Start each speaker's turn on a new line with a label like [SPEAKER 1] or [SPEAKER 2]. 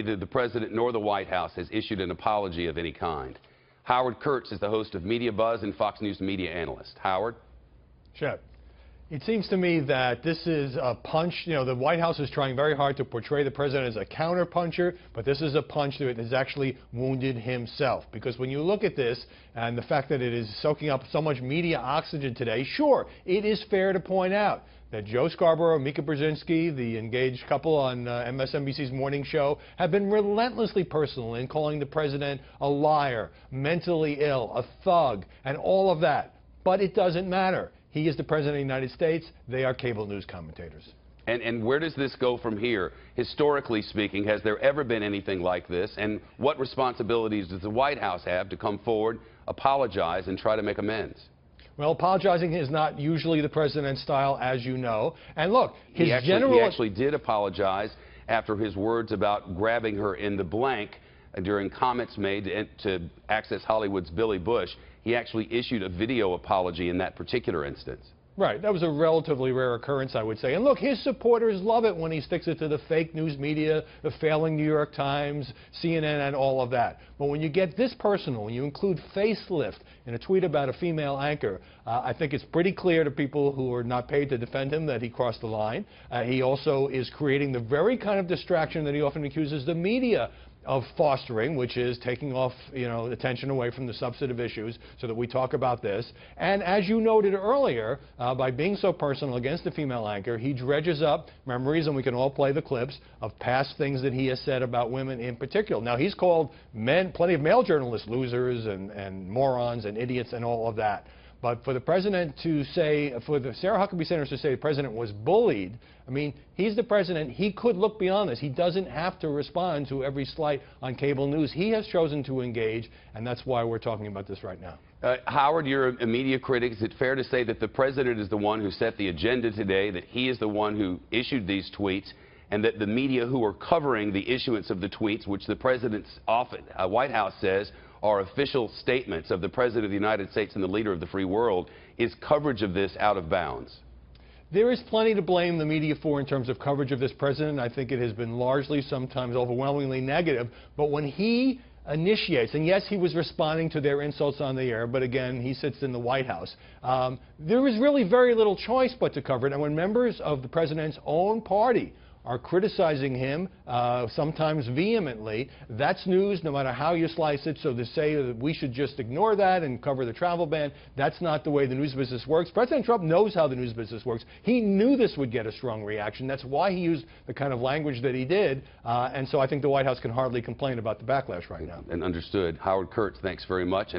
[SPEAKER 1] Neither the President nor the White House has issued an apology of any kind. Howard Kurtz is the host of Media Buzz and Fox News media analyst. Howard?
[SPEAKER 2] Shep, it seems to me that this is a punch. You know, the White House is trying very hard to portray the President as a counter-puncher, but this is a punch that has actually wounded himself. Because when you look at this and the fact that it is soaking up so much media oxygen today, sure, it is fair to point out that Joe Scarborough and Mika Brzezinski, the engaged couple on MSNBC's morning show, have been relentlessly personal in calling the President a liar, mentally ill, a thug, and all of that. But it doesn't matter. He is the President of the United States. They are cable news commentators.
[SPEAKER 1] And where does this go from here? Historically speaking, has there ever been anything like this? And what responsibilities does the White House have to come forward, apologize, and try to make amends?
[SPEAKER 2] Well, apologizing is not usually the President's style, as you know. And look,
[SPEAKER 1] he actually did apologize after his words about grabbing her in the blank during comments made to Access Hollywood's Billy Bush. He actually issued a video apology in that particular instance.
[SPEAKER 2] Right. That was a relatively rare occurrence, I would say. And look, his supporters love it when he sticks it to the fake news media, the failing New York Times, CNN, and all of that. But when you get this personal, when you include facelift in a tweet about a female anchor, I think it's pretty clear to people who are not paid to defend him that he crossed the line. He also is creating the very kind of distraction that he often accuses the media of fostering, which is taking off, attention away from the substantive issues so that we talk about this. And as you noted earlier, by being so personal against the female anchor, he dredges up memories, and we can all play the clips, of past things that he has said about women in particular. Now, he's called plenty of male journalists losers and morons and idiots and all of that. But for the President to say, for the Sarah Huckabee Sanders to say the President was bullied, I mean, he's the President. He could look beyond this. He doesn't have to respond to every slight on cable news. He has chosen to engage, and that's why we're talking about this right now.
[SPEAKER 1] Howard, you're a media critic. Is it fair to say that the President is the one who set the agenda today, that he is the one who issued these tweets, and that the media who are covering the issuance of the tweets, which the President's White House says are official statements of the President of the United States and the leader of the free world, is coverage of this out of bounds?
[SPEAKER 2] There is plenty to blame the media for in terms of coverage of this President. I think it has been largely, sometimes overwhelmingly negative. But when he initiates, and yes, he was responding to their insults on the air, but again, he sits in the White House. There is really very little choice but to cover it. And when members of the President's own party are criticizing him, sometimes vehemently, that's news no matter how you slice it. So to say that we should just ignore that and cover the travel ban, that's not the way the news business works. President Trump knows how the news business works. He knew this would get a strong reaction. That's why he used the kind of language that he did. And so I think the White House can hardly complain about the backlash right now.
[SPEAKER 1] And understood. Howard Kurtz, thanks very much.